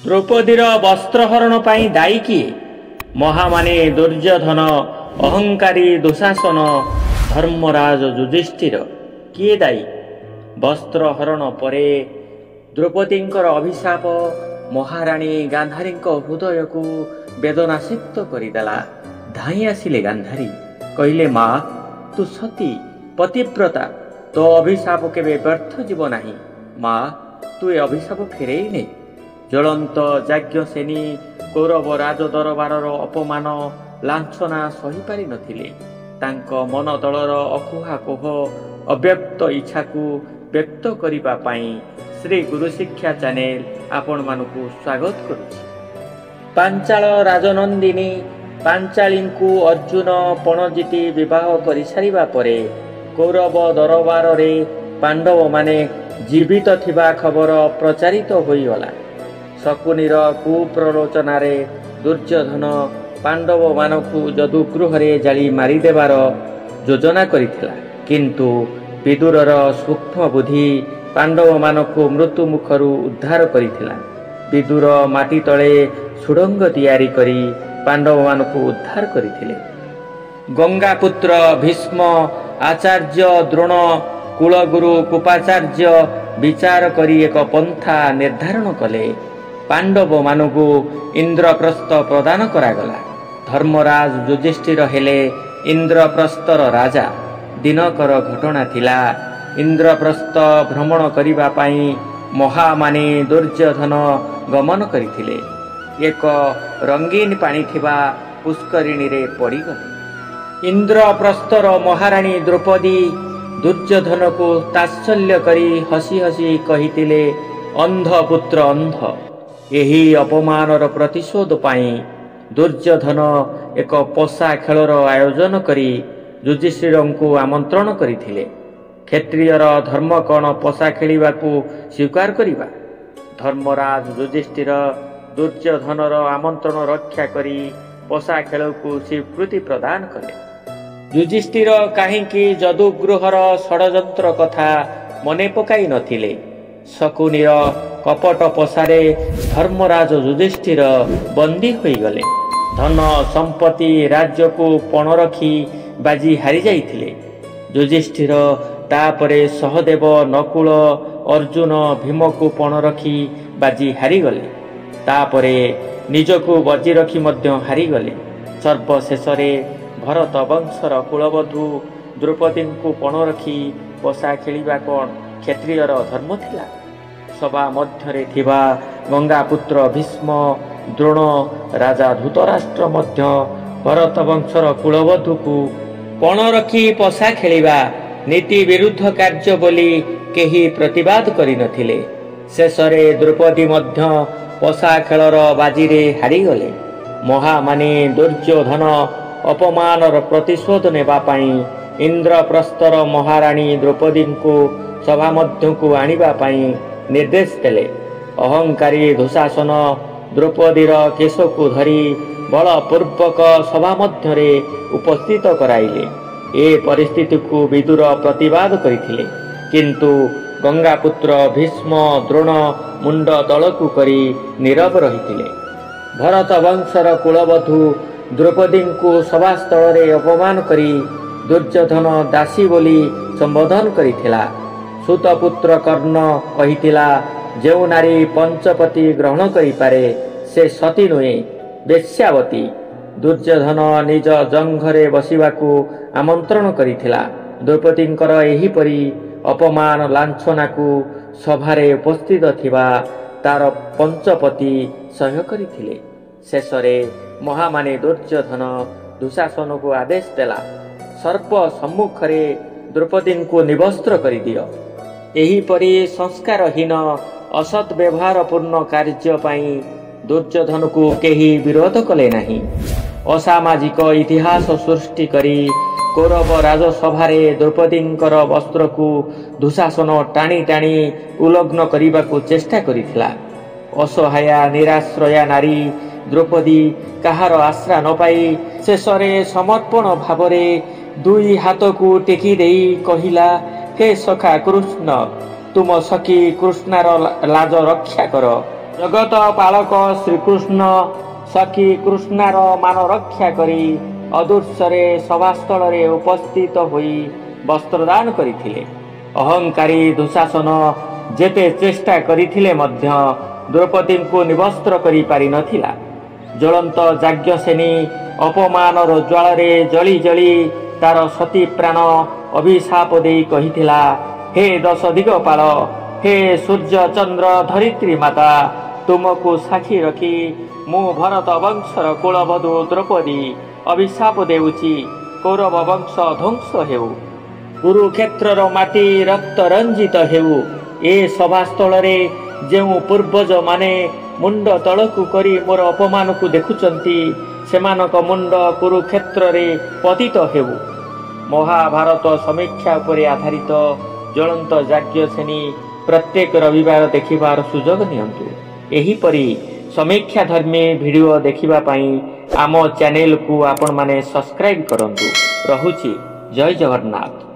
ଦ୍ରୌପଦୀର ବସ୍ତ୍ରହରଣ ପାଇଁ ଦାୟୀ କିଏ? ମହାମାନେ ଦୁର୍ଯ୍ୟୋଧନ, ଅହଙ୍କାରୀ ଦୁଶାସନ, ଧର୍ମରାଜ ଯୁଧିଷ୍ଠିର। କିଏ ଦାୟୀ? ବସ୍ତ୍ରହରଣ ପରେ ଦ୍ରୌପଦୀଙ୍କର ଅଭିଶାପ ମହାରାଣୀ ଗାନ୍ଧାରୀଙ୍କ ହୃଦୟକୁ ବେଦନାସିକ୍ତ କରିଦେଲା। ଧାଇଁ ଆସିଲେ ଗାନ୍ଧାରୀ, କହିଲେ, ମା, ତୁ ସତୀ ପତିବ୍ରତା, ତୋ ଅଭିଶାପ କେବେ ବ୍ୟର୍ଥ ଯିବ ନାହିଁ। ମା, ତୁ ଏ ଅଭିଶାପ ଫେରେଇ ନେ। ଜ୍ୱଳନ୍ତ ଯାଜ୍ଞସେନୀ କୌରବ ରାଜ ଦରବାରର ଅପମାନ ଲାଞ୍ଛନା ସହିପାରି ନଥିଲେ। ତାଙ୍କ ମନ ତଳର ଅକୁହା କୋହ ଅବ୍ୟକ୍ତ ଇଚ୍ଛାକୁ ବ୍ୟକ୍ତ କରିବା ପାଇଁ ଶ୍ରୀ ଗୁରୁ ଶିକ୍ଷା ଚ୍ୟାନେଲ ଆପଣମାନଙ୍କୁ ସ୍ୱାଗତ କରୁଛି। ପାଞ୍ଚାଳ ରାଜନନ୍ଦିନୀ ପାଞ୍ଚାଳୀଙ୍କୁ ଅର୍ଜୁନ ପଣ ଜିତି ବିବାହ କରିସାରିବା ପରେ କୌରବ ଦରବାରରେ ପାଣ୍ଡବମାନେ ଜୀବିତ ଥିବା ଖବର ପ୍ରଚାରିତ ହୋଇଗଲା। ଶକୁନିର କୁପ୍ରରୋଚନାରେ ଦୁର୍ଯ୍ୟୋଧନ ପାଣ୍ଡବମାନଙ୍କୁ ଯଦୁଗୃହରେ ଜାଳି ମାରିଦେବାର ଯୋଜନା କରିଥିଲା। କିନ୍ତୁ ବିଦୁରର ସୂକ୍ଷ୍ମ ବୁଦ୍ଧି ପାଣ୍ଡବମାନଙ୍କୁ ମୃତ୍ୟୁ ମୁଖରୁ ଉଦ୍ଧାର କରିଥିଲା। ବିଦୁର ମାଟି ତଳେ ସୁଡ଼ଙ୍ଗ ତିଆରି କରି ପାଣ୍ଡବମାନଙ୍କୁ ଉଦ୍ଧାର କରିଥିଲେ। ଗଙ୍ଗାପୁତ୍ର ଭୀଷ୍ମ, ଆଚାର୍ଯ୍ୟ ଦ୍ରୋଣ, କୁଳଗୁରୁ କୃପାଚାର୍ଯ୍ୟ ବିଚାର କରି ଏକ ପନ୍ଥା ନିର୍ଦ୍ଧାରଣ କଲେ। ପାଣ୍ଡବମାନଙ୍କୁ ଇନ୍ଦ୍ରପ୍ରସ୍ଥ ପ୍ରଦାନ କରାଗଲା। ଧର୍ମରାଜ ଯୁଧିଷ୍ଠିର ହେଲେ ଇନ୍ଦ୍ରପ୍ରସ୍ଥର ରାଜା। ଦିନକର ଘଟଣା ଥିଲା। ଇନ୍ଦ୍ରପ୍ରସ୍ଥ ଭ୍ରମଣ କରିବା ପାଇଁ ମହାମାନେ ଦୁର୍ଯ୍ୟୋଧନ ଗମନ କରିଥିଲେ। ଏକ ରଙ୍ଗୀନ ପାଣି ଥିବା ପୁଷ୍କରିଣୀରେ ପଡ଼ିଗଲେ। ଇନ୍ଦ୍ରପ୍ରସ୍ଥର ମହାରାଣୀ ଦ୍ରୌପଦୀ ଦୁର୍ଯ୍ୟୋଧନକୁ ତାତ୍ସଲ୍ୟ କରି ହସି ହସି କହିଥିଲେ, ଅନ୍ଧ ପୁତ୍ର ଅନ୍ଧ। ଏହି ଅପମାନର ପ୍ରତିଶୋଧ ପାଇଁ ଦୁର୍ଯ୍ୟୋଧନ ଏକ ପଶା ଖେଳର ଆୟୋଜନ କରି ଯୁଧିଷ୍ଠିରଙ୍କୁ ଆମନ୍ତ୍ରଣ କରିଥିଲେ। କ୍ଷତ୍ରିୟର ଧର୍ମ କ'ଣ ପଶା ଖେଳିବାକୁ ସ୍ୱୀକାର କରିବା? ଧର୍ମରାଜ ଯୁଧିଷ୍ଠିର ଦୁର୍ଯ୍ୟୋଧନର ଆମନ୍ତ୍ରଣ ରକ୍ଷା କରି ପଶା ଖେଳକୁ ସ୍ୱୀକୃତି ପ୍ରଦାନ କଲେ। ଯୁଧିଷ୍ଠିର କାହିଁକି ଯଦୁଗୃହର ଷଡ଼ଯନ୍ତ୍ର କଥା ମନେ ପକାଇ ନଥିଲେ? ଶକୁନିର କପଟ ପଶାରେ ଧର୍ମରାଜ ଯୁଧିଷ୍ଠିର ବନ୍ଦୀ ହୋଇଗଲେ। ଧନ ସମ୍ପତ୍ତି ରାଜ୍ୟକୁ ପଣ ରଖି ବାଜି ହାରିଯାଇଥିଲେ। ଯୁଧିଷ୍ଠିର ତାପରେ ସହଦେବ, ନକୁଳ, ଅର୍ଜୁନ, ଭୀମକୁ ପଣ ରଖି ବାଜି ହାରିଗଲେ। ତାପରେ ନିଜକୁ ବଜି ରଖି ମଧ୍ୟ ହାରିଗଲେ। ସର୍ବଶେଷରେ ଭରତ ବଂଶର କୁଳବଧୂ ଦ୍ରୌପଦୀଙ୍କୁ ପଣ ରଖି ପଶା ଖେଳିବା କ'ଣ କ୍ଷତ୍ରିୟର ଧର୍ମ ଥିଲା? ସଭା ମଧ୍ୟରେ ଥିବା ଗଙ୍ଗାପୁତ୍ର ଭୀଷ୍ମ, ଦ୍ରୋଣ, ରାଜା ଧୂତରାଷ୍ଟ୍ର ମଧ୍ୟ ଭରତ ବଂଶର କୁଳବଧୂକୁ ପଣ ରଖି ପଶା ଖେଳିବା ନୀତି ବିରୁଦ୍ଧ କାର୍ଯ୍ୟ ବୋଲି କେହି ପ୍ରତିବାଦ କରିନଥିଲେ। ଶେଷରେ ଦ୍ରୌପଦୀ ମଧ୍ୟ ପଶା ଖେଳର ବାଜିରେ ହାରିଗଲେ। ମହାମାନେ ଦୁର୍ଯ୍ୟୋଧନ ଅପମାନର ପ୍ରତିଶୋଧ ନେବା ପାଇଁ ଇନ୍ଦ୍ରପ୍ରସ୍ଥର ମହାରାଣୀ ଦ୍ରୌପଦୀଙ୍କୁ ସଭା ମଧ୍ୟକୁ ଆଣିବା ପାଇଁ ନିର୍ଦ୍ଦେଶ ଦେଲେ। ଅହଙ୍କାରୀ ଦୁଶାସନ ଦ୍ରୌପଦୀର କେଶକୁ ଧରି ବଳପୂର୍ବକ ସଭା ମଧ୍ୟରେ ଉପସ୍ଥିତ କରାଇଲେ। ଏ ପରିସ୍ଥିତିକୁ ବିଦୁର ପ୍ରତିବାଦ କରିଥିଲେ। କିନ୍ତୁ ଗଙ୍ଗାପୁତ୍ର ଭୀଷ୍ମ, ଦ୍ରୋଣ ମୁଣ୍ଡ ତଳକୁ କରି ନୀରବ ରହିଥିଲେ। ଭରତ ବଂଶର କୁଳବଧୂ ଦ୍ରୌପଦୀଙ୍କୁ ସଭାସ୍ଥଳରେ ଅପମାନ କରି ଦୁର୍ଯ୍ୟୋଧନ ଦାସୀ ବୋଲି ସମ୍ବୋଧନ କରିଥିଲା। ସୁତପୁତ୍ର କର୍ଣ୍ଣ କହିଥିଲା, ଯେଉଁ ନାରୀ ପଞ୍ଚପତି ଗ୍ରହଣ କରିପାରେ ସେ ସତୀ ନୁହେଁ, ବେଶ୍ୟାବତୀ। ଦୁର୍ଯ୍ୟୋଧନ ନିଜ ଜଙ୍ଘରେ ବସିବାକୁ ଆମନ୍ତ୍ରଣ କରିଥିଲା। ଦ୍ରୌପଦୀଙ୍କର ଏହିପରି ଅପମାନ ଲାଞ୍ଛନାକୁ ସଭାରେ ଉପସ୍ଥିତ ଥିବା ତାର ପଞ୍ଚପତି ସହ୍ୟ କରିଥିଲେ। ଶେଷରେ ମହାମାନେ ଦୁର୍ଯ୍ୟୋଧନ ଦୁଶାସନକୁ ଆଦେଶ ଦେଲା, ସର୍ବ ସମ୍ମୁଖରେ ଦ୍ରୌପଦୀଙ୍କୁ ନିବସ୍ତ୍ର କରିଦିଅ। ଏହିପରି ସଂସ୍କାରହୀନ ଅସତ୍ ବ୍ୟବହାରପୂର୍ଣ୍ଣ କାର୍ଯ୍ୟ ପାଇଁ ଦୁର୍ଯ୍ୟୋଧନକୁ କେହି ବିରୋଧ କଲେ ନାହିଁ। ଅସାମାଜିକ ଇତିହାସ ସୃଷ୍ଟି କରି କୌରବ ରାଜସଭାରେ ଦ୍ରୌପଦୀଙ୍କର ବସ୍ତ୍ରକୁ ଦୁଶାସନ ଟାଣି ଟାଣି ଉଲଗ୍ନ କରିବାକୁ ଚେଷ୍ଟା କରିଥିଲା। ଅସହାୟା ନିରାଶ୍ରୟା ନାରୀ ଦ୍ରୌପଦୀ କାହାର ଆଶ୍ରା ନ ପାଇ ଶେଷରେ ସମର୍ପଣ ଭାବରେ ଦୁଇ ହାତକୁ ଟେକି ଦେଇ କହିଲା, ହେ ସଖା କୃଷ୍ଣ, ତୁମ ସଖୀ କୃଷ୍ଣାର ଲାଜ ରକ୍ଷା କର। ଜଗତ ପାଳକ ଶ୍ରୀକୃଷ୍ଣ ସଖୀ କୃଷ୍ଣାର ମାନ ରକ୍ଷା କରି ଅଦୃଶ୍ୟରେ ସଭାସ୍ଥଳରେ ଉପସ୍ଥିତ ହୋଇ ବସ୍ତ୍ରଦାନ କରିଥିଲେ। ଅହଙ୍କାରୀ ଦୁଶାସନ ଯେତେ ଚେଷ୍ଟା କରିଥିଲେ ମଧ୍ୟ ଦ୍ରୌପଦୀଙ୍କୁ ନିବସ୍ତ୍ର କରିପାରିନଥିଲା। ଜ୍ୱଳନ୍ତ ଯାଜ୍ଞସେନୀ ଅପମାନର ଜ୍ୱାଳରେ ଜଳି ଜଳି ତାର ସତୀ ପ୍ରାଣ ଅଭିଶାପ ଦେଇ କହିଥିଲା, ହେ ଦଶ ଦିଗପାଳ, ହେ ସୂର୍ଯ୍ୟ ଚନ୍ଦ୍ର ଧରିତ୍ରୀ ମାତା, ତୁମକୁ ସାକ୍ଷୀ ରଖି ମୁଁ ଭରତ ବଂଶର କୁଳବଧୂ ଦ୍ରୌପଦୀ ଅଭିଶାପ ଦେଉଛି, କୌରବ ବଂଶ ଧ୍ୱଂସ ହେଉ, କୁରୁକ୍ଷେତ୍ରର ମାଟି ରକ୍ତ ରଞ୍ଜିତ ହେଉ। ଏ ସଭାସ୍ଥଳରେ ଯେଉଁ ପୂର୍ବଜମାନେ ମୁଣ୍ଡ ତଳକୁ କରି ମୋର ଅପମାନକୁ ଦେଖୁଛନ୍ତି, ସେମାନଙ୍କ ମୁଣ୍ଡ କୁରୁକ୍ଷେତ୍ରରେ ପତିତ ହେଉ। ମହାଭାରତ ସମୀକ୍ଷା ଉପରେ ଆଧାରିତ ଜ୍ୱଳନ୍ତ ଯାଜ୍ଞସେନୀ ପ୍ରତ୍ୟେକ ରବିବାର ଦେଖିବାର ସୁଯୋଗ ନିଅନ୍ତୁ। ଏହିପରି ସମୀକ୍ଷା ଧର୍ମୀ ଭିଡ଼ିଓ ଦେଖିବା ପାଇଁ ଆମ ଚ୍ୟାନେଲକୁ ଆପଣମାନେ ସବସ୍କ୍ରାଇବ୍ କରନ୍ତୁ। ରହୁଛି, ଜୟ ଜଗନ୍ନାଥ।